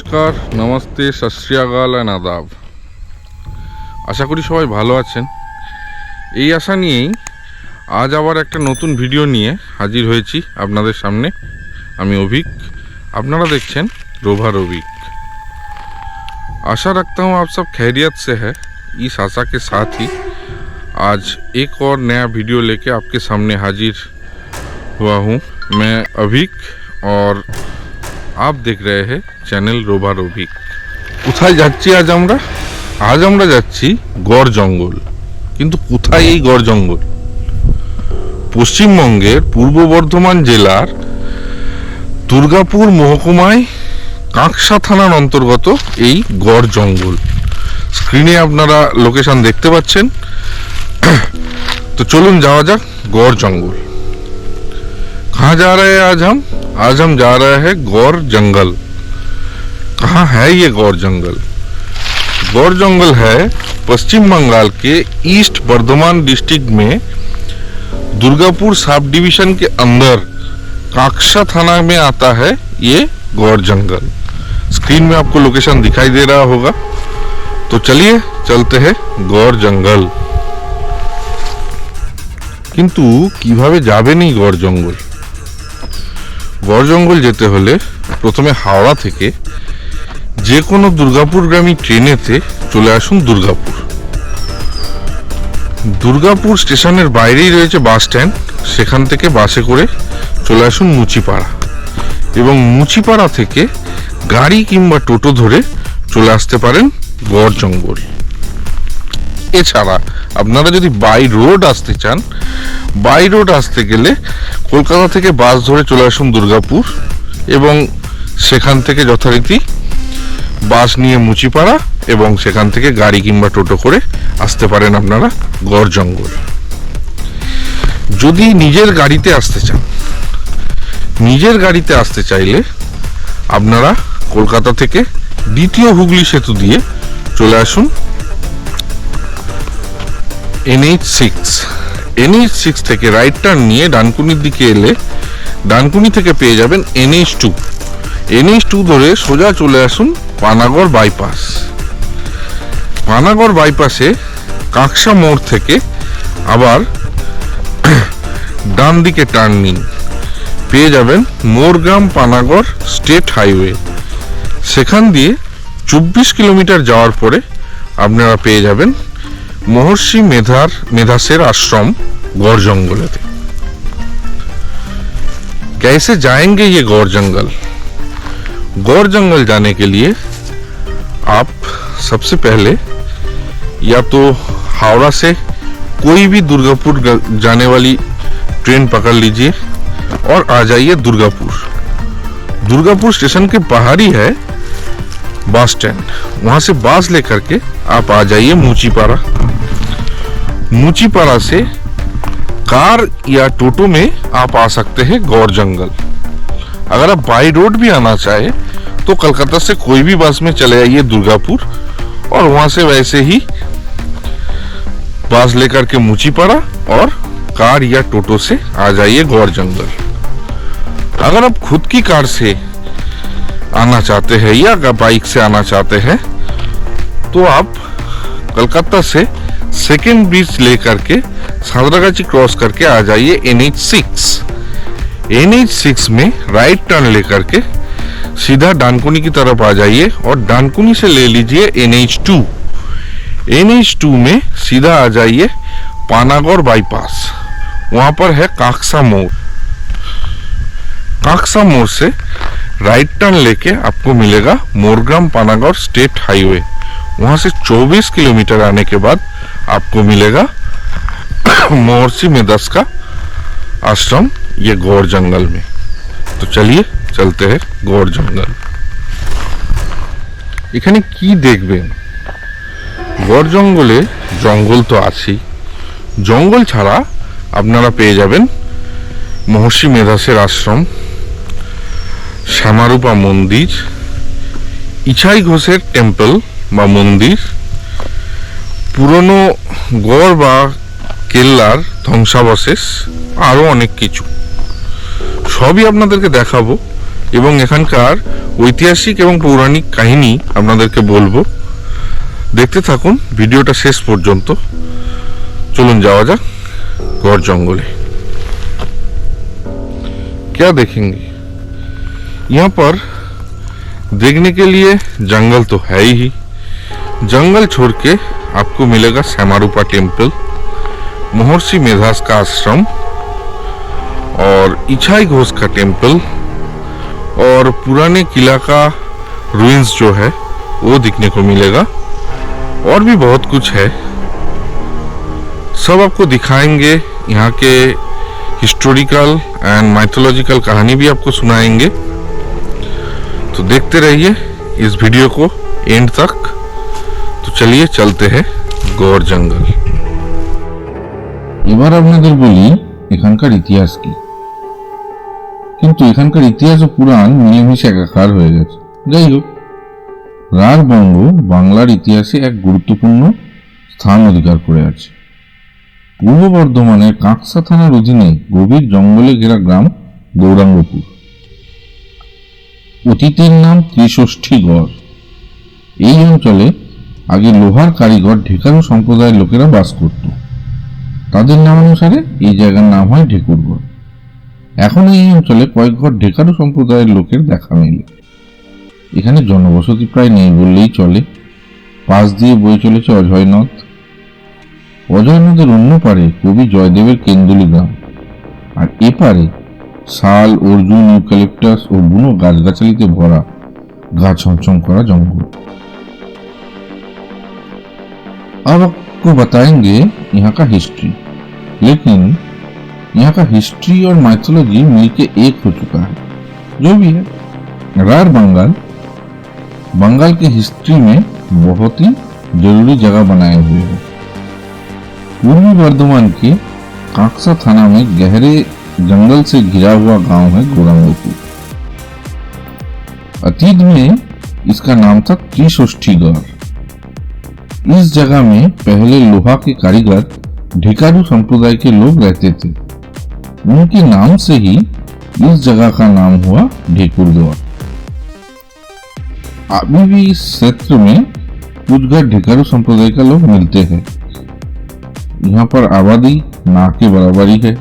নমস্কার, নমস্তে, সত শ্রী আকাল এন্ড আদাব। আশা করি সবাই ভালো আছেন। এই আশা নিয়েই আজ আবার একটা নতুন ভিডিও নিয়ে হাজির হয়েছি আপনাদের সামনে। আমি অভিক, আপনারা দেখছেন रोभार अभिक। आशा रखता हूँ आप सब खैरियत से है। इस आशा के साथ ही आज एक और नया वीडियो लेके आपके सामने हाजिर हुआ हूँ। मैं अभिक और आप देख रहे हैं চ্যানেল रोभार अभिक। কোথায় যাচ্ছি আজ আমরা যাচ্ছি গড় জঙ্গল। কিন্তু কোথায় এই গড় জঙ্গল? পশ্চিমবঙ্গের পূর্ব বর্ধমান জেলার দুর্গাপুর মহকুমায় কাঁকসা থানার অন্তর্গত এই গড় জঙ্গল। স্ক্রিনে আপনারা লোকেশন দেখতে পাচ্ছেন। तो चलून जावा जाक गौर जंगल। कहाँ जा रहे हैं आज हम जा रहे हैं गौर जंगल। कहाँ है ये गौर जंगल? गौर जंगल है पश्चिम बंगाल के ईस्ट बर्धमान डिस्ट्रिक्ट में दुर्गापुर सब डिवीजन के अंदर कांकसा थाना में आता है ये गौर जंगल। स्क्रीन में आपको लोकेशन दिखाई दे रहा होगा। तो चलिए चलते हैं गौर जंगल। কিন্তু কিভাবে যাবেন এই গড় জঙ্গল? গড় জঙ্গল যেতে হলে প্রথমে হাওড়া থেকে যে কোনো দুর্গাপুরগামী ট্রেনেতে চলে আসুন দুর্গাপুর। দুর্গাপুর স্টেশনের বাইরেই রয়েছে বাস স্ট্যান্ড। সেখান থেকে বাসে করে চলে আসুন মুচিপাড়া, এবং মুচিপাড়া থেকে গাড়ি কিংবা টোটো ধরে চলে আসতে পারেন গড় জঙ্গল। এছাড়া আপনারা যদি বাই রোড আসতে চান, বাই রোড আসতে গেলে কলকাতা থেকে বাস ধরে চলে আসুন দুর্গাপুর, এবং সেখান থেকে যথারীতি বাস নিয়ে মুচিপাড়া, এবং সেখান থেকে গাড়ি কিংবা টোটো করে আসতে পারেন আপনারা গড় জঙ্গল। যদি নিজের গাড়িতে আসতে চান, নিজের গাড়িতে আসতে চাইলে আপনারা কলকাতা থেকে দ্বিতীয় হুগলি সেতু দিয়ে চলে আসুন NH6 থেকে রাইট টার্ন নিয়ে ডানকুনির দিকে এলে ডানকুনি থেকে পেয়ে যাবেন NH2 ধরে সোজা চলে আসুন পানাগড় বাইপাস। পানাগড় বাইপাসে কাঁকসা মোড় থেকে আবার ডান দিকে টার্ন নিন, পেয়ে যাবেন মোরগ্রাম পানাগড় স্টেট হাইওয়ে। সেখান দিয়ে 24 কিলোমিটার যাওয়ার পরে আপনারা পেয়ে যাবেন महर्षि मेधासेर आश्रम गौर जंगल। कैसे जाएंगे ये गौर जंगल? गौर जंगल जाने के लिए आप सबसे पहले या तो हावड़ा से कोई भी दुर्गापुर जाने वाली ट्रेन पकड़ लीजिए और आ जाइए दुर्गापुर। दुर्गापुर स्टेशन के बाहर ही है बस स्टैंड। वहां से बस लेकर के आप आ जाइए मुचिपाड़ा। मुचिपाड़ा से कार या टोटो में आप आ सकते हैं गौर जंगल। अगर आप बाई रोड भी आना चाहे तो कलकत्ता से कोई भी बस में चले आइए दुर्गापुर, और वहां से वैसे ही बस लेकर के मुचिपाड़ा और कार या टोटो से आ जाइए गौर जंगल। अगर आप खुद की कार से आना चाहते हैं या बाइक से आना चाहते हैं तो आप कलकत्ता से सेकेंड ब्रिज लेकर के सांतरागाछी क्रॉस करके आ जाइए NH6 में राइट टर्न लेकर के सीधा डानकुनी की तरफ आ जाइए, और डानकुनी से ले लीजिए NH2 में सीधा आ जाइए पानागढ़ बाईपास। वहां पर है कांकसा मोड़। कांकसा मोड़ से राइट टर्न लेके आपको मिलेगा मोरग्राम पानागढ़ स्टेट हाईवे। वहां से 24 किलोमीटर आने के बाद आपको मिलेगा महर्षि मेधास का आश्रम ये गौर जंगल में। तो चलिए चलते हैं गौर जंगल। এখানে কি দেখবেন? গড় জঙ্গলে জঙ্গল তো আছেই, জঙ্গল ছাড়া আপনারা পেয়ে যাবেন महर्षि মেধাসের আশ্রম, শ্যামারূপা মন্দির, ইছাই ঘোষের টেম্পল বা মন্দির, পুরনো গড় বা কেল্লার ধ্বংসাবশেষ, আরো অনেক কিছু। সবই আপনাদেরকে দেখাবো এবং এখানকার ঐতিহাসিক এবং পৌরাণিক কাহিনী আপনাদেরকে বলবো। দেখতে থাকুন ভিডিওটা শেষ পর্যন্ত। चलून जावा जाक गौर जंगले। क्या देखेंगे यहाँ पर? देखने के लिए जंगल तो है ही। जंगल छोड़ के आपको मिलेगा श्यामारूपा टेम्पल, महर्षि मेधास का आश्रम और इछाई घोष का टेम्पल और पुराने किला का रुइंस जो है वो दिखने को मिलेगा। और भी बहुत कुछ है, सब आपको दिखाएंगे। यहाँ के हिस्टोरिकल एंड माइथोलॉजिकल कहानी भी आपको सुनाएंगे। तो देखते रहिए इस वीडियो को एंड तक। तो चलिए चलते हैं गौर जंगल। এবার আপনাদের বলি এখানকার ইতিহাস কি। কিন্তু এখানকার ইতিহাস ও পুরাণ মিলেমিশে একাকার হয়ে গেছে। যাই হোক, রাঢ়বঙ্গ বাংলার ইতিহাসে এক গুরুত্বপূর্ণ স্থান অধিকার করে আছে। পূর্ব বর্ধমানের কাঁকসা থানার অধীনে গভীর জঙ্গলে ঘেরা গ্রাম গৌরাঙ্গপুর। অতীতের নাম ত্রিষষ্ঠীগড়। এই অঞ্চলে আগে লোহার কারিগর ঢেকারু সম্প্রদায়ের লোকেরা বাস করত। তাদের নামানুসারে এই জায়গার নাম হয় ঢেকুরগড়। এখন এই অঞ্চলে কয়েক ঘর ঢেকারু সম্প্রদায়ের লোকের দেখা মেলে। এখানে জনবসতি প্রায় নেই বললেই চলে। পাশ দিয়ে বয়ে চলেছে অজয় নদ। অজয় নদের অন্য পারে কবি জয়দেবের কেন্দুলি গ্রাম, আর এপারে শাল, অর্জুন, ইউক্যালিপটাস ও বুনো গাছগাছালিতে ভরা গা ছমছম করা জঙ্গল। अब आपको बताएंगे यहाँ का हिस्ट्री, लेकिन यहाँ का हिस्ट्री और माइथोलॉजी मिलके एक हो चुका है। जो भी है, राढ़ बंगाल के हिस्ट्री में बहुत ही जरूरी जगह बनाए हुए है। पूर्वी बर्धमान के कांकसा थाना में गहरे जंगल से घिरा हुआ गांव है गौरांगपुर। अतीत में इसका नाम था त्रिषष्ठीगढ़। इस जगह में पहले लोहा के कारीगर ढेकारू संप्रदाय के लोग रहते थे। उनके नाम से ही इस जगह का नाम हुआ ढेकुरगढ़। अभी भी इस क्षेत्र में कुछ घर ढेकारू संप्रदाय का लोग मिलते हैं। यहाँ पर आबादी ना के बराबर ही है।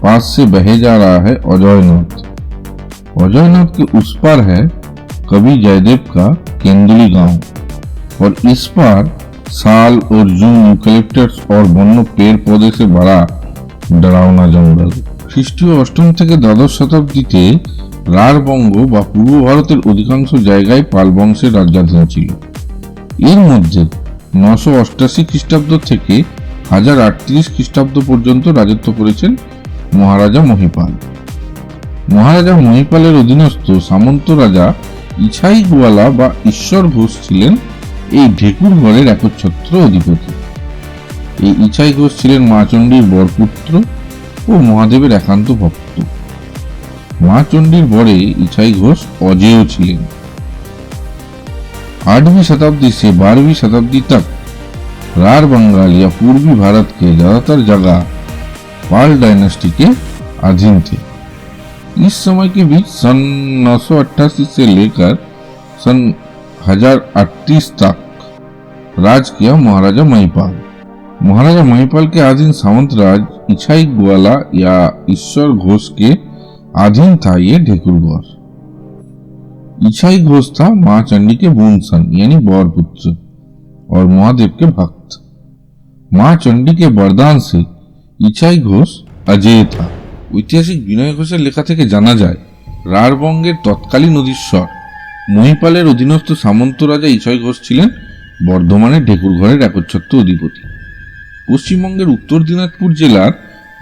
पास से बहे जा रहा है अजय नद। अजय नद के उस पार है कवि जयदेव का केंदुली गांव, और इस पार साल, अर्जुन, यूक्যালিপটাস और वन्य पेड़ पौधे से भरा डरावना जंगल। খ্রিস্টীয় অষ্টম থেকে দ্বাদশ শতাব্দীতে রাঢ়বঙ্গ বা পূর্ব ভারতের অধিকাংশ জায়গায় পাল বংশের রাজ্যাধীন ছিল। এর মধ্যে 988 খ্রিস্টাব্দ থেকে 1038 খ্রিস্টাব্দ পর্যন্ত রাজত্ব করেছেন মহারাজা মহিপাল। মহারাজা মহিপালের অধীনস্থ সামন্ত রাজা ইছাই গোয়ালা বা ঈশ্বর ঘোষ ছিলেন এই ঢেকুরগড়ের একচ্ছত্র অধিপতি। এই ইছাই ঘোষ ছিলেন মা চণ্ডীর বরপুত্র ও মহাদেবের একান্ত ভক্ত। মা চণ্ডীর বরে ইছাই ঘোষ अजेय ছিলেন। 8वीं शताब्दी से 12वीं शताब्दी तक राढ़ बंगाल या पूर्वी भारत के ज्यादातर जगह पाल डायनेस्टी के अधीन थे। इस समय के बीच सन 988 से लेकर सन 1038 तक राज किया महाराजा महिपाल। महाराजा महिपाल के अधीन सामंत राज इछाई ग्वाला या ईश्वर घोष के अधीन था ये ढेकुरगढ़। इछाई घोष था मां चंडी के बूंदसन यानी बौर पुत्र और महादेव के भक्त। मां चंडी के वरदान से इछाई घोष अजेय था। ঐতিহাসিক বিনয় ঘোষের লেখা থেকে জানা যায় রাঢ়বঙ্গের তৎকালীন অধীশ্বর মহিপালের অধীনস্থ সামন্ত রাজা ইছাই ঘোষ ছিলেন বর্ধমানের ঢেকুরগড়ের একচ্ছত্র অধিপতি। পশ্চিমবঙ্গের উত্তর দিনাজপুর জেলার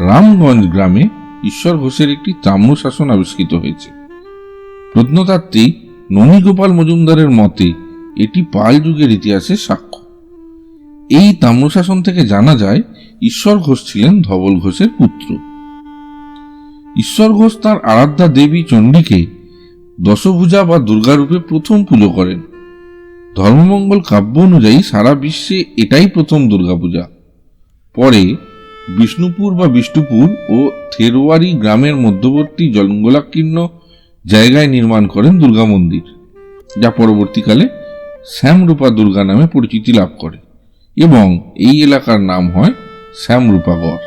রামগঞ্জ গ্রামে ঈশ্বর ঘোষের একটি তাম্রশাসন আবিষ্কৃত হয়েছে। প্রত্নতাত্ত্বিক ননীগোপাল মজুমদারের মতে এটি পাল যুগের ইতিহাসের সাক্ষ্য। এই তাম্রশাসন থেকে জানা যায় ঈশ্বর ঘোষ ছিলেন ধবল ঘোষের পুত্র। ঈশ্বর ঘোষ তার আরাধ্যা দেবী চণ্ডীকে দশভুজা বা দুর্গা রূপে প্রথম পুজো করেন। ধর্মমঙ্গল কাব্য অনুযায়ী সারা বিশ্বে এটাই প্রথম দুর্গাপূজা। পরে বিষ্ণুপুর বা বিষ্ণুপুর ও থেরওয়ারি গ্রামের মধ্যবর্তী জঙ্গলাকীর্ণ জায়গায় নির্মাণ করেন দুর্গা মন্দির, যা পরবর্তীকালে শ্যামরূপা দুর্গা নামে পরিচিতি লাভ করে এবং এই এলাকার নাম হয় শ্যামরূপাগড়।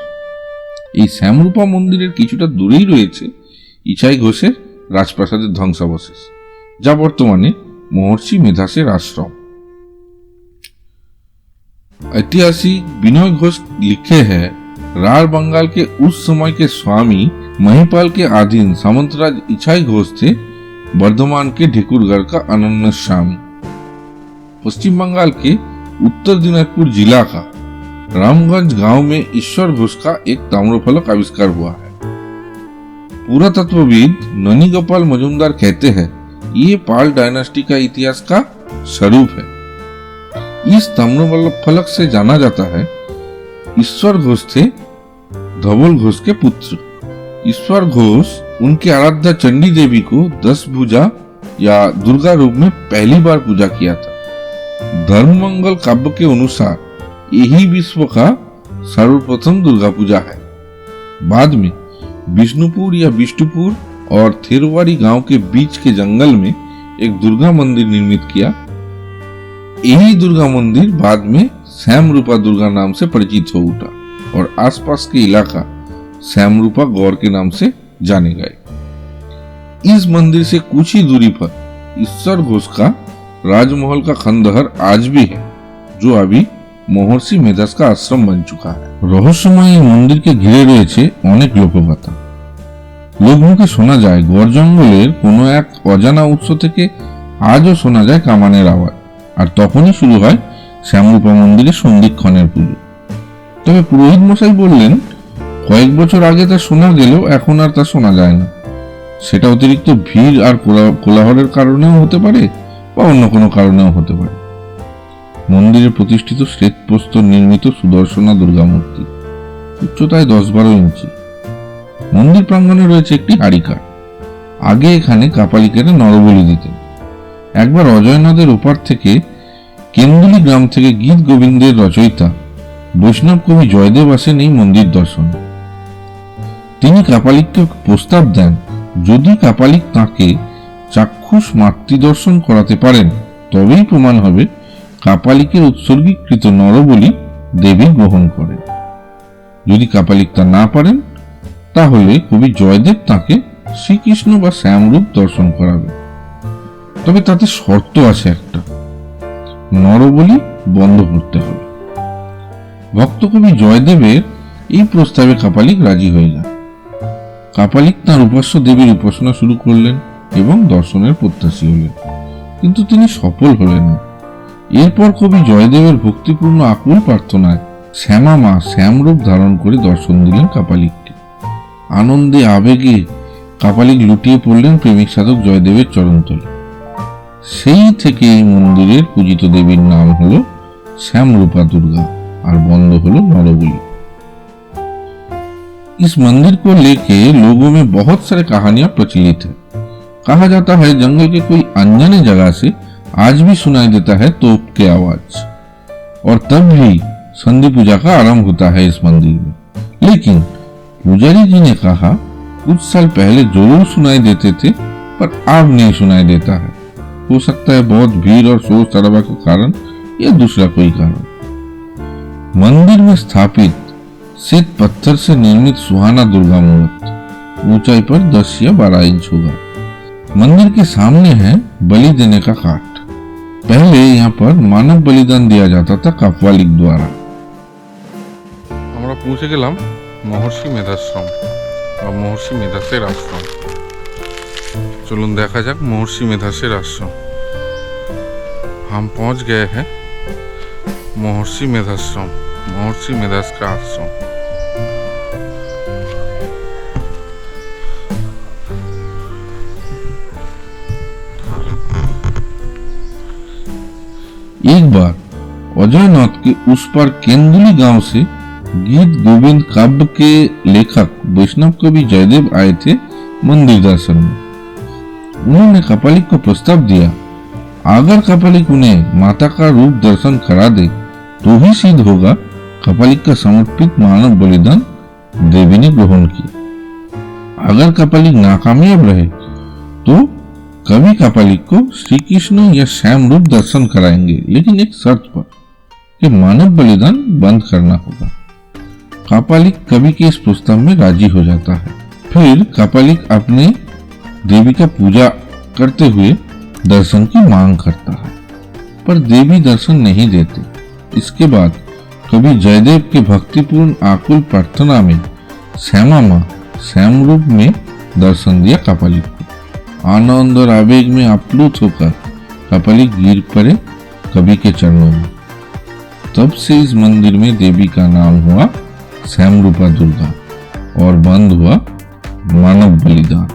এই শ্যামরূপা মন্দিরের কিছুটা দূরেই রয়েছে ইছাই ঘোষের রাজপ্রাসাদের ধ্বংসাবশেষ, যা বর্তমানে महर्षि मेधासेर आश्रम। ऐतिहासिक विनय घोष लिखे हैं, रार बंगाल के उस समय के स्वामी महिपाल के अधीन सामंतराज इछाई घोष थे बर्धमान के ढेकुरगढ़ का अनन्य स्वामी। पश्चिम बंगाल के उत्तर दिनाजपुर जिला का रामगंज गांव में ईश्वर घोष का एक ताम्रफलक आविष्कार हुआ है। पुरातत्वविद ननी गोपाल मजुमदार कहते हैं ये पाल डायनेस्टी का इतिहास का स्वरूप है। इस ताम्रफलक से जाना जाता है ईश्वर घोष थे धवल घोष के पुत्र। ईश्वर घोष उनके आराध्या चंडी देवी को 10 भुजा या दुर्गा रूप में पहली बार पूजा किया था। धर्ममंगल काव्य के अनुसार यही विश्व का सर्वप्रथम दुर्गा पूजा है। बाद में विष्णुपुर या विष्णुपुर और थेरवाड़ी गांव के बीच के जंगल में एक दुर्गा मंदिर निर्मित किया। यही दुर्गा मंदिर बाद में श्यामरूपा दुर्गा नाम से परिचित हो उठा और आसपास के इलाका श्यामरूपा गौर के नाम से जाने गए। इस मंदिर से कुछ ही दूरी पर ईश्वर घोष का राजमहल का खंडहर आज भी है, जो अभी महर्षि मेधास का आश्रम बन चुका है। रहस्यमय मंदिर के घिरे रयेछे अनेक लोकगाथा। लोकमुखे शोना যায় গড় জঙ্গলের কোনো এক অজানা উৎস থেকে আজও শোনা যায় কামানের আওয়াজ, আর তখনই শুরু হয় শ্যামরূপা মন্দিরে সন্ধিক্ষণের পুজো। তবে পুরোহিত মশাই বললেন কয়েক বছর আগে তা শোনা গেলেও এখন আর তা শোনা যায় না। সেটা অতিরিক্ত ভিড় আর কোলাহলের কারণেও হতে পারে বা অন্য কোনো কারণেও হতে পারে। মন্দিরে প্রতিষ্ঠিত শ্বেতপ্রস্তর নির্মিত সুদর্শনা দুর্গা মূর্তি, উচ্চতায় 10-12 ইঞ্চি। মন্দির প্রাঙ্গণে রয়েছে একটি হাড়িকার। আগে এখানে কাপালিকেরা নরবলি দিতেন। একবার অজয় নদের ওপার থেকে কেন্দুলি গ্রাম থেকে গীত গোবিন্দের রচয়িতা বৈষ্ণব কবি জয়দেব আসেন এই মন্দির দর্শনে। তিনি কাপালিককে প্রস্তাব দেন, যদি কাপালিক তাঁকে চাক্ষুষ মাতৃদর্শন করাতে পারেন তবেই প্রমাণ হবে কাপালিকের উৎসর্গীকৃত নরবলি দেবী গ্রহণ করেন। যদি কাপালিক তা না পারেন তাহলে কবি জয়দেব তাকে শ্রীকৃষ্ণ বা শ্যামরূপ দর্শন করাবে। তবে তাতে শর্ত আছে একটা, নরবলি বন্ধ করতে হবে। ভক্ত কবি জয়দেবের এই প্রস্তাবে কাপালিক রাজি হয়ে যান। কাপালিক তাঁর উপাস্য দেবীর উপাসনা শুরু করলেন এবং দর্শনের প্রত্যাশী হলেন, কিন্তু তিনি সফল হলেন না। এরপর কবি জয়দেবের ভক্তিপূর্ণ আকুল প্রার্থনায় শ্যামা মা শ্যামরূপ ধারণ করে দর্শন দিলেন কাপালিককে। আনন্দে আবেগে কাপালিক লুটিয়ে পড়লেন প্রেমিক সাধক জয়দেবের চরণতলে। সেই থেকে এই মন্দিরের পূজিত দেবীর নাম হলো श्यामरूपा दुर्गा और बंद हलो नरबली। इस मंदिर को लेके लोगों में बहुत सारे कहानियां प्रचलित है। कहा जाता है जंगल के कोई अनजाने जगह से आज भी सुनाई देता है तोप के आवाज, और तब भी संधि पूजा का आरंभ होता है इस मंदिर में। लेकिन पुजारी जी ने कहा कुछ साल पहले जरूर सुनाई देते थे, पर अब नहीं सुनाई देता है। हो सकता है बहुत भीड़ और शोर शराबा के कारण या दूसरा कोई कारण। मंदिर में स्थापित श्वेत पत्थर से निर्मित सुहाना दुर्गा मूर्त ऊंचाई पर 10 या 12 इंच होगा। मंदिर के सामने है बलि देने का काट। पहले यहाँ पर मानव बलिदान दिया जाता था कापालिक द्वारा। আমরা পৌঁছে গেলাম महर्षि मेधाश्रम বা महर्षि मेधासेर आश्रम। चलून देखा जाक महर्षि मेधासेर आश्रम। हम पहुंच गए हैं महर्षि मेधाश्रम, महर्षि मेधास का आश्रम। एक बार अजय नद के उस पार केंदुली गांव से गीत गोविंद काव्य के लेखक वैष्णव कवि जयदेव आए थे मंदिर दर्शन में। उन्होंने कपालिक को प्रस्ताव दिया, अगर कपालिक उन्हें माता का रूप दर्शन करा दे तो ही सिद्ध होगा कपालिक का समर्पित मानव बलिदान देवी ने ग्रहण किया। अगर कपालिक नाकामयाब रहे तो तो कवि कापालिक को श्री कृष्ण या श्याम रूप दर्शन कराएंगे, लेकिन एक शर्त पर कि मानव बलिदान बंद करना होगा। कापालिक कवि के इस प्रस्ताव में राजी हो जाता है। फिर कापालिक अपने देवी का पूजा करते हुए दर्शन की मांग करता है, पर देवी दर्शन नहीं देते। इसके बाद कवि जयदेव के भक्तिपूर्ण आकुल प्रार्थना में श्यामा मां श्याम रूप में दर्शन दिया कापालिक को। आनंद और आवेग में आप्लुत होकर कापालिक गिर पड़े कवि के चरणों में। तब से इस मंदिर में देवी का नाम हुआ श्याम रूपा दुर्गा और बंद हुआ मानव बलिदान।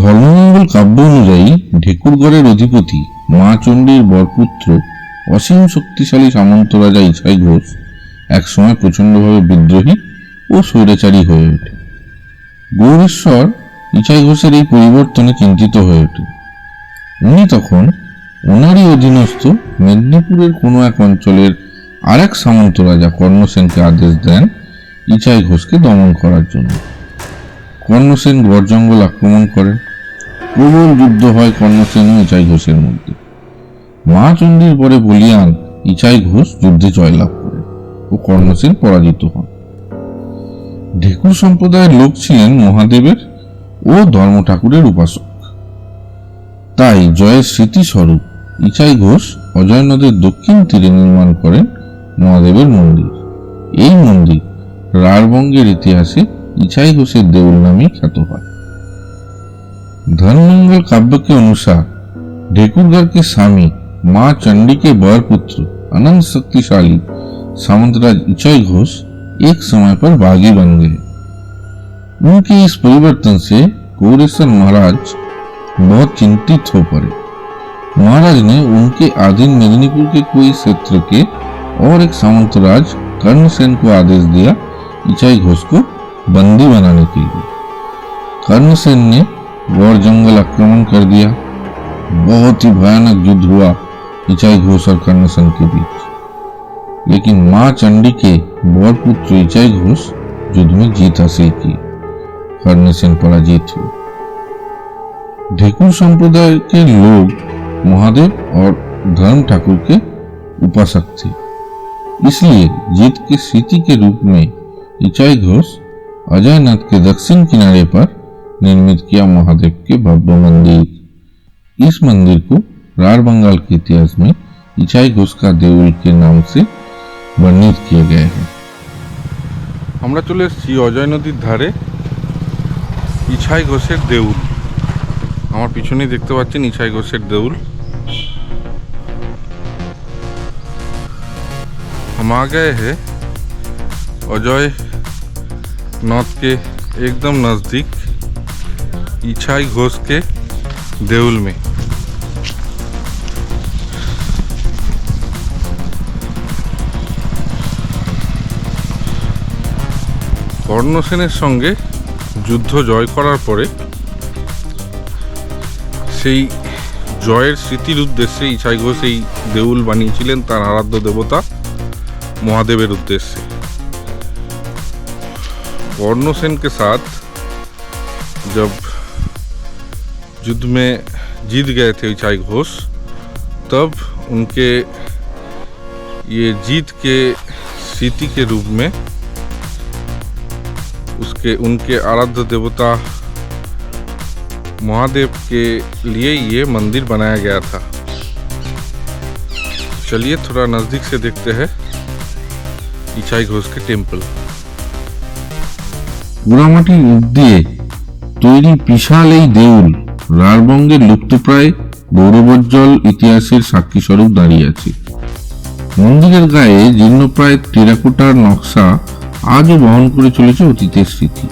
ধর্মমঙ্গল কাব্য অনুযায়ী ঢেকুরগড়ের অধিপতি মা চণ্ডীর বরপুত্র অসীম শক্তিশালী সামন্ত রাজা ইছাই ঘোষ একসময় প্রচন্ডভাবে বিদ্রোহী ও স্বৈরাচারী হয়ে ওঠে। গৌরেশ্বর ইছাই ঘোষের এই পরিবর্তনে চিন্তিত হয়ে ওঠে। উনি তখন ওনারই অধীনস্থ মেদিনীপুরের কোনো এক অঞ্চলের আরেক সামন্ত রাজা কর্ণসেনকে আদেশ দেন ইছাই ঘোষকে দমন করার জন্য। কর্ণসেন গড় জঙ্গল আক্রমণ করেন। প্রবল যুদ্ধ হয় কর্ণসেন ও ইছাই ঘোষের মধ্যে। মা চণ্ডীর পরে বলিয়ান ইছাই ঘোষ যুদ্ধে জয়লাভ করেন ও কর্ণসেন পরাজিত হন। ঢেকুর সম্প্রদায়ের লোক ছিলেন মহাদেবের ও ধর্ম ঠাকুরের উপাসক। তাই জয়ের স্মৃতিস্বরূপ ইছাই ঘোষ অজয় নদের দক্ষিণ তীরে নির্মাণ করেন মহাদেবের মন্দির। এই মন্দির রাঢ়বঙ্গের ইতিহাসে इछाई घोषের देउल नामे ख्यात है। धर्ममंगल काव्य के अनुसार ढेकुरगढ़ के स्वामी मां चंडी के बर पुत्र अनंत शक्तिशाली सामंतराज इछाई घोष एक समय पर बागी बन गए। उनके इस परिवर्तन से गौरेश्वर महाराज बहुत चिंतित हो पड़े। महाराज ने उनके आधीन मेदिनीपुर के कोई क्षेत्र के और एक सामंतराज कर्णसेन को आदेश दिया इछाई घोष को बंदी बनाने के लिए। कर्णसेन ने गौर जंगल आक्रमण कर दिया। बहुत ही भयानक युद्ध हुआ इछाई घोष और कर्णसेन के बीच, लेकिन मां चंडी के बर पुत्र इछाई घोष युद्ध में जीत हासिल की। कर्णसेन पराजित हुए। ढेकुर संप्रदाय के लोग महादेव और धर्म ठाकुर के उपासक थे, इसलिए जीत की स्मृति के रूप में इछाई घोष अजयनाथ के दक्षिण किनारे पर निर्मित किया महादेव के भव्य मंदिर। इस मंदिर को राढ़ बंगाल के इतिहास में इछाई घोष का देउल के नाम से वर्णित किया गया है। আমরা চলে এসেছি অজয় নদীর ধারে ইছাই ঘোষের দেউল। আমার পিছনেই দেখতে পাচ্ছেন ইছাই ঘোষের দেউল। हम आ गए हैं अजय नौत के एकदम नज़दीक इछाई घोष के देउल में। কর্ণ সেনের সঙ্গে যুদ্ধ জয় করার পরে সেই জয়ের স্মৃতির উদ্দেশ্যে ইছাই ঘোষ এই দেউল বানিয়েছিলেন তার আরাধ্য দেবতা महादेवर उद्देश्य। कर्ण सेन के साथ जब युद्ध में जीत गए थे इछाई घोष, तब उनके ये जीत के स्मृति के रूप में उनके आराध्य देवता महादेव के लिए ये मंदिर बनाया गया था। चलिए थोड़ा नज़दीक से देखते हैं इछाई घोष के टेम्पल। পোড়ামাটির ইট দিয়ে তৈরি বিশাল এই দেউল রাঢ়বঙ্গের লুপ্তপ্রায় গৌরবোজ্জ্বল ইতিহাসের সাক্ষী স্বরূপ দাঁড়িয়ে আছে। মন্দিরের গায়ে জীর্ণপ্রায় টেরাকোটার নকশা আজও বহন করে চলেছে অতীতের স্মৃতি।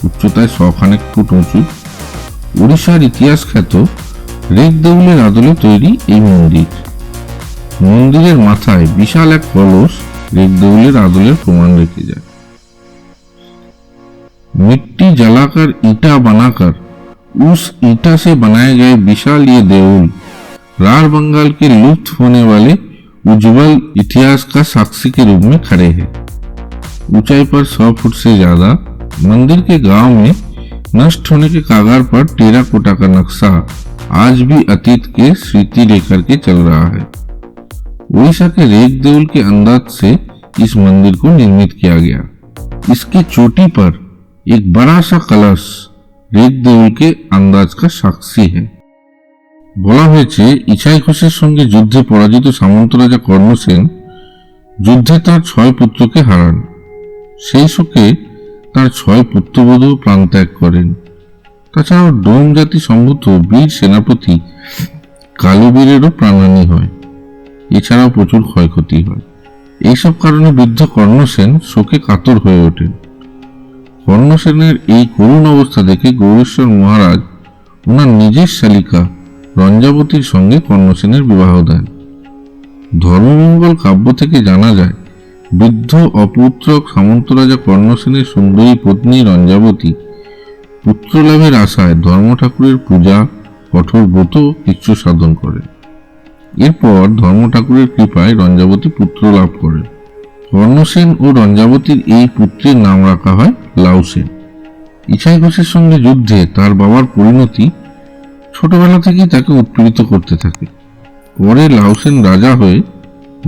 উচ্চতায় 100 ফুট উঁচু, ওড়িশার ইতিহাস খ্যাত রেক দেউলের আদলে তৈরি এই মন্দির। মন্দিরের মাথায় বিশাল এক কলস রেক देउलेर आदलेर प्रमाण रेखे जाए। मिट्टी जलाकर ईटा बनाकर उस ईटा से बनाए गए विशाल ये देउल राढ़ बंगाल के लुप्त होने वाले उज्जवल इतिहास का साक्षी के रूप में खड़े हैं। ऊंचाई पर 100 फुट से ज्यादा मंदिर के गांव में नष्ट होने के कागार पर टेराकोटा का नक्शा आज भी अतीत के स्मृति लेकर के चल रहा है। उड़ीसा के रेक देउल के अंदाज से इस मंदिर को निर्मित किया गया। इसकी चोटी पर एक बड़ा सा कलश रेक देउल के अंदाज का साक्षी है। বলা হয়েছে ইছাই ঘোষের সঙ্গে যুদ্ধে পরাজিত সামন্ত রাজা কর্ণ সেন যুদ্ধে তার 6 পুত্রকে হারান। সেই শোকে তার 6 পুত্রবধূ প্রাণ ত্যাগ করেন। তাছাড়াও ডোম জাতি সম্ভূত বীর সেনাপতি কালুবীরেরও প্রাণহানি হয়। এছাড়াও প্রচুর ক্ষয়ক্ষতি হয়। এইসব কারণে বৃদ্ধ কর্ণ সেন শোকে কাতর হয়ে ওঠেন। কর্ণ সেনের এই করুণ অবস্থা দেখে গৌরেশ্বর মহারাজ ওনার নিজের শালিকা রঞ্জাবতীর সঙ্গে কর্ণ সেনের বিবাহ দেন। ধর্মমঙ্গল কাব্য থেকে জানা যায় বৃদ্ধ অপুত্রক সামন্ত রাজা কর্ণ সেনের সুন্দরী পত্নী রঞ্জাবতী পুত্র লাভের আশায় ধর্ম ঠাকুরের পূজা, কঠোর ব্রত কিছু সাধন করে। এরপর ধর্ম ঠাকুরের কৃপায় রঞ্জাবতী পুত্র লাভ করে। কর্ণ সেন ও রঞ্জাবতীর এই পুত্রের নাম রাখা হয় লাউ সেন। ইছাই ঘোষের সঙ্গে যুদ্ধে তার বাবার পরিণতি ছোটবেলা থেকেই তাকে উৎপীড়িত করতে থাকে। পরে লাউ সেন রাজা হয়ে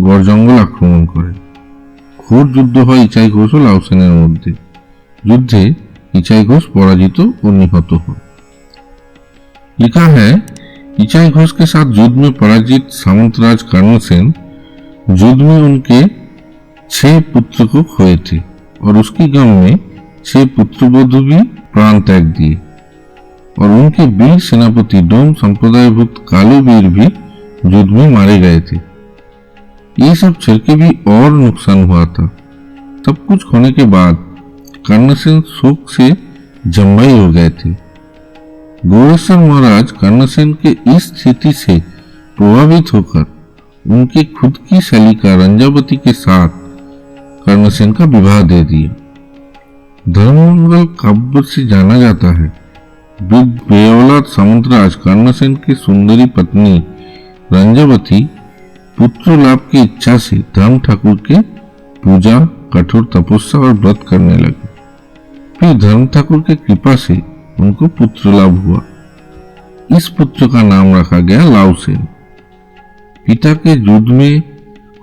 গড় জঙ্গল আক্রমণ করে। ঘোর যুদ্ধ হয় ইছাই ঘোষ ও লাউ সেনের মধ্যে। যুদ্ধে इछाई घोष पराजित और निहत हो। लिखा है इछाई घोष के साथ युद्ध में पराजित सामंतराज कर्ण सेन युद्ध में उनके 6 पुत्र को खोए थे और उसकी गम में 6 पुत्रवधू भी प्राण त्याग दिए और उनके वीर सेनापति डोम संप्रदायभुक्त कालूबीर भी युद्ध में मारे गए थे। ये सब छिड़के भी और नुकसान हुआ था। सब कुछ होने के बाद कर्ण सेन शोक से जम्बाई हो गए थे। गौरेश्वर महाराज कर्ण सेन के इस स्थिति से प्रभावित होकर उनकी खुद की शालिका रंजावती के साथ कर्ण सेन का विवाह दे दिया। धर्ममंगल काव्य से जाना जाता है वृद्ध बेऔलाद सामंतराज कर्ण सेन की सुंदरी पत्नी रंजावती पुत्र लाभ की इच्छा से धर्म ठाकुर के पूजा, कठोर तपस्या और व्रत करने लगे। फिर धर्म ठाकुर के कृपा से उनको पुत्र लाभ हुआ। इस पुत्र का नाम रखा गया लाउ सेन। पिता के युद्ध में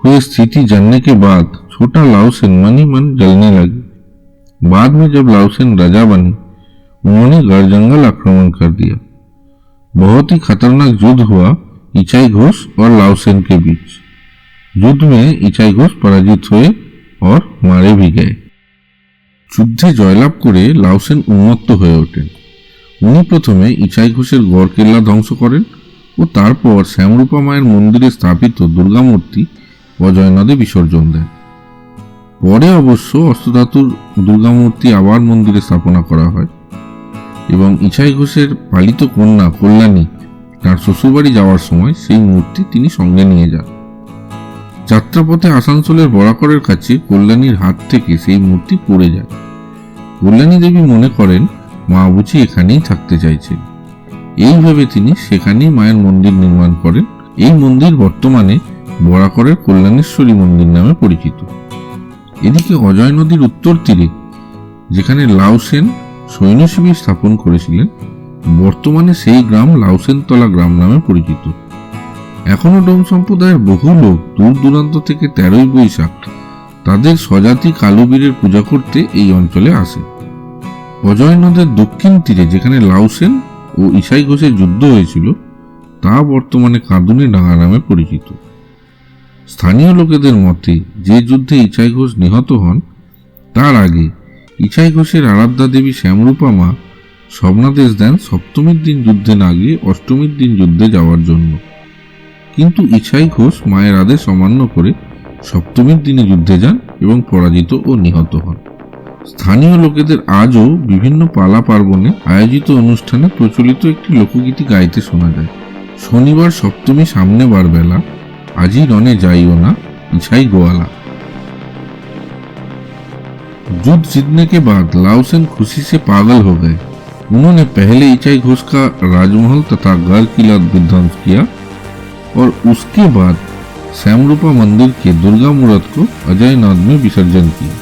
हुई स्थिति जानने के बाद छोटा लाउ सेन मन ही मन जलने लगे। बाद में जब लाउ सेन राजा बने उन्होंने गढ़ जंगल आक्रमण कर दिया। बहुत ही खतरनाक युद्ध हुआ इछाई घोष और लाउ सेन के बीच। युद्ध में इछाई घोष पराजित हुए और मारे भी गए। যুদ্ধে জয়লাভ করে লাউ সেন উন্মত্ত হয়ে ওঠেন। উনি প্রথমে ইছাই ঘোষের গড় কেল্লা ধ্বংস করেন ও তারপর শ্যামরূপা মায়ের মন্দিরে স্থাপিত দুর্গা মূর্তি অজয় নদে বিসর্জন দেন। পরে অবশ্য অষ্টধাতুর দুর্গা মূর্তি আবার মন্দিরে স্থাপনা করা হয় এবং ইছাই ঘোষের পালিত কন্যা কল্যাণী তার শ্বশুরবাড়ি যাওয়ার সময় সেই মূর্তি তিনি সঙ্গে নিয়ে যান। যাত্রাপথে আসানসোলের বরাকরের কাছে কল্যাণীর হাত থেকে সেই মূর্তি পড়ে যায়। কল্যাণী দেবী মনে করেন মা বুঝি এখানেই থাকতে চাইছেন। এইভাবে তিনি সেখানেই মায়ের মন্দির নির্মাণ করেন। এই মন্দির বর্তমানে বরাকরের কল্যাণেশ্বরী মন্দির নামে পরিচিত। এদিকে অজয় নদীর উত্তর তীরে যেখানে লাউসেন সৈন্য শিবির স্থাপন করেছিলেন, বর্তমানে সেই গ্রাম লাউসেনতলা গ্রাম নামে পরিচিত। এখনো ডোম সম্প্রদায়ের বহু লোক দূর দূরান্ত থেকে 13ই বৈশাখ তাদের স্বজাতি কালুবীরের পূজা করতে এই অঞ্চলে আসে। অজয় নদের দক্ষিণ তীরে যেখানে লাউসেন ও ইছাই ঘোষের যুদ্ধ হয়েছিল তা বর্তমানে কাঁদুনে ডাঙ্গা নামে পরিচিত। স্থানীয় লোকেদের মতে যে যুদ্ধে ইছাই ঘোষ নিহত হন তার আগে ইছাই ঘোষের আরাধ্যা দেবী শ্যামরূপা মা স্বপ্নাদেশ দেন সপ্তমীর দিন যুদ্ধে না গিয়ে অষ্টমীর দিন যুদ্ধে যাওয়ার জন্য, কিন্তু ইছাই ঘোষ মায়ের আদেশ অমান্য করে সপ্তমীর দিনে যুদ্ধে যান এবং পরাজিত ও নিহত হন। স্থানীয় লোকেদের আজও বিভিন্ন পালা পার্বণে আয়োজিত অনুষ্ঠানে প্রচলিত একটি লোকগীতি গাইতে শোনা যায়। শনিবার সপ্তमी सामने बार बेला, आजी रने जाइयो ना इछाई गोवाला। युद्ध जीतने के बाद लाउसेन खुशी से पागल हो गए। उन्होंने पहले इछाई घोष का राजमहल तथा गढ़ किला विध्वंस किया और उसके बाद श्यामरूपा मंदिर के दुर्गा मूर्त को अजय नद में विसर्जन किया।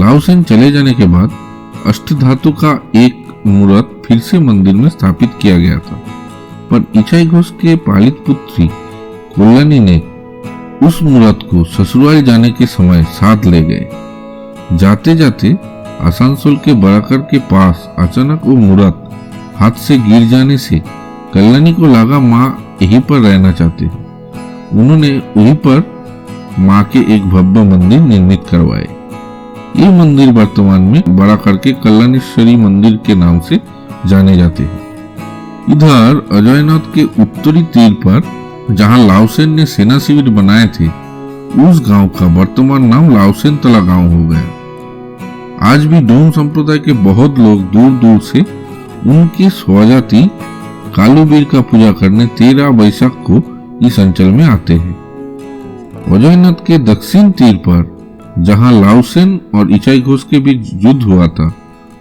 लाउसेन चले जाने के बाद अष्टधातु का एक मूर्त फिर से मंदिर में स्थापित किया गया था, पर इछाई घोष के पालित पुत्री कल्याणी ने उस मूर्त को ससुराल जाने के समय साथ ले गए। जाते जाते आसनसोल के बराकर के पास अचानक वो मूर्त हाथ से गिर जाने से कल्याणी को लगा माँ यहीं पर रहना चाहते हैं। उन्होंने वहीं पर माँ के एक भव्य मंदिर निर्मित करवाए। ये मंदिर वर्तमान में बराकर के कल्याणेश्वरी मंदिर के नाम से जाने जाते हैं। इधर अजयनाथ के उत्तरी तीर पर जहां लाउसेन ने सेना शिविर बनाए थे, उस गांव का वर्तमान नाम लाउसेन तला गांव हो गया। आज भी डोम संप्रदाय के बहुत लोग दूर दूर से उनके स्वजाति कालूबीर का पूजा करने 13 वैशाख को इस अंचल में आते हैं। अजयनाथ के दक्षिण तीर पर जहां लाउसेन और इछाई घोष के बीच युद्ध हुआ था,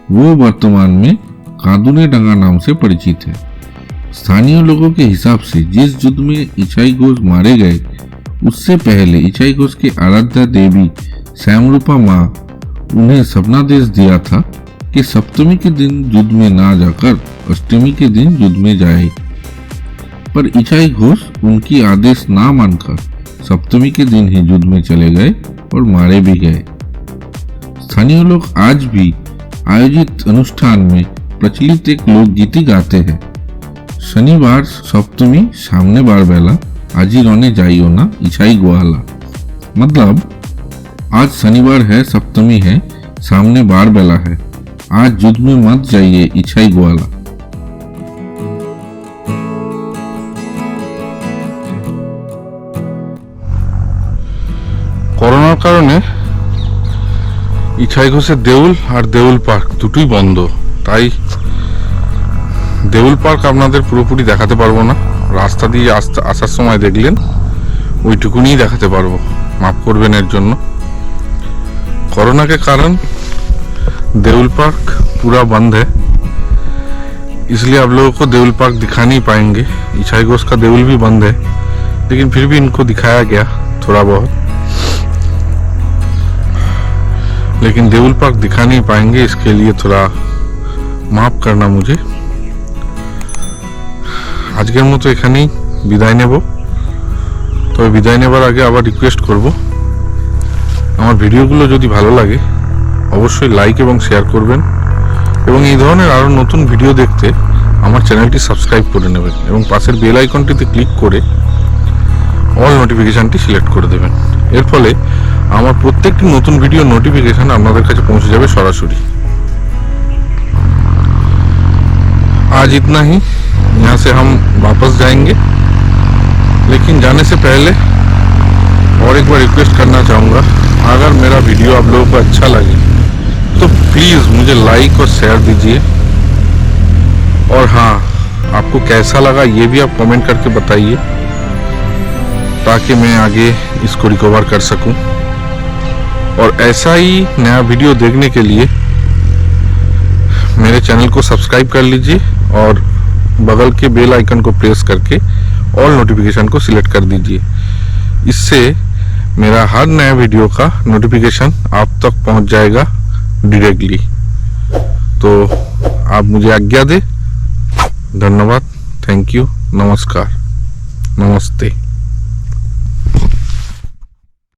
वो वर्तमान में कादुने डंगा नाम से परिचित है। स्थानीय लोगों के हिसाब से जिस युद्ध में इछाई घोष मारे गए, उससे पहले इछाई घोष के आराध्या देवी श्यामरूपा माँ उन्हें सपनादेश दिया था कि सप्तमी के दिन युद्ध में ना जाकर अष्टमी के दिन युद्ध में जाए, पर इछाई घोष उनकी आदेश ना मानकर सप्तमी के दिन ही युद्ध में चले गए और मारे भी गए। स्थानीय लोग आज भी आयोजित अनुष्ठान में प्रचलित एक लोकगीति गाते हैं। शनिवार सप्तमी सामने बार बेला, आजी रने जाइयो ना इछाई गोवाला। मतलब आज शनिवार है, सप्तमी है, सामने बार बेला है, आज युद्ध में मत जाइए इछाई गोवाला। করোনার কারণে ইছাই ঘোষের দেউল আর দেউল পার্ক দুটোই বন্ধ, তাই দেউল পার্ক আপনাদের পুরোপুরি দেখাতে পারবো না। রাস্তা দিয়ে আসার সময় দেখলেন, ওইটুকুনি দেখাতে পারবো, মাফ করবেন এর জন্য। कोरोना के कारण देउल पार्क पूरा बंद है, इसलिए आप लोगों को देउल पार्क दिखा नहीं पाएंगे। इछाई घोष का देउल भी बंद है, लेकिन फिर भी इनको दिखाया गया थोड़ा बहुत, लेकिन देउल पार्क दिखा नहीं पाएंगे, इसके लिए थोड़ा माफ करना मुझे। আজকের মতো এখানেই বিদায় নেব। তবে বিদায় নেবার আগে আবার রিকোয়েস্ট করব, আমার ভিডিওগুলো যদি ভালো লাগে অবশ্যই লাইক এবং শেয়ার করবেন, এবং এই ধরনের আরও নতুন ভিডিও দেখতে আমার চ্যানেলটি সাবস্ক্রাইব করে নেবেন এবং পাশের বেল আইকনটিতে ক্লিক করে অল নোটিফিকেশানটি সিলেক্ট করে দেবেন। এর ফলে আমার প্রত্যেকটি নতুন ভিডিও নোটিফিকেশান আপনাদের কাছে পৌঁছে যাবে সরাসরি। आज इतना ही, यहाँ से हम वापस जाएंगे, लेकिन जाने से पहले और एक बार रिक्वेस्ट करना चाहूँगा, अगर मेरा वीडियो आप लोगों को अच्छा लगे तो प्लीज़ मुझे लाइक और शेयर दीजिए। और हाँ, आपको कैसा लगा ये भी आप कमेंट करके बताइए, ताकि मैं आगे इसको रिकवर कर सकूं। और ऐसा ही नया वीडियो देखने के लिए मेरे चैनल को सब्सक्राइब कर लीजिए और बगल के बेल आइकन को प्रेस करके ऑल नोटिफिकेशन को सिलेक्ट कर दीजिए। इससे मेरा हर नया वीडियो का नोटिफिकेशन आप तक पहुंच जाएगा डायरेक्टली। तो आप मुझे आज्ञा दें। धन्यवाद, थैंक यू, नमस्कार, नमस्ते।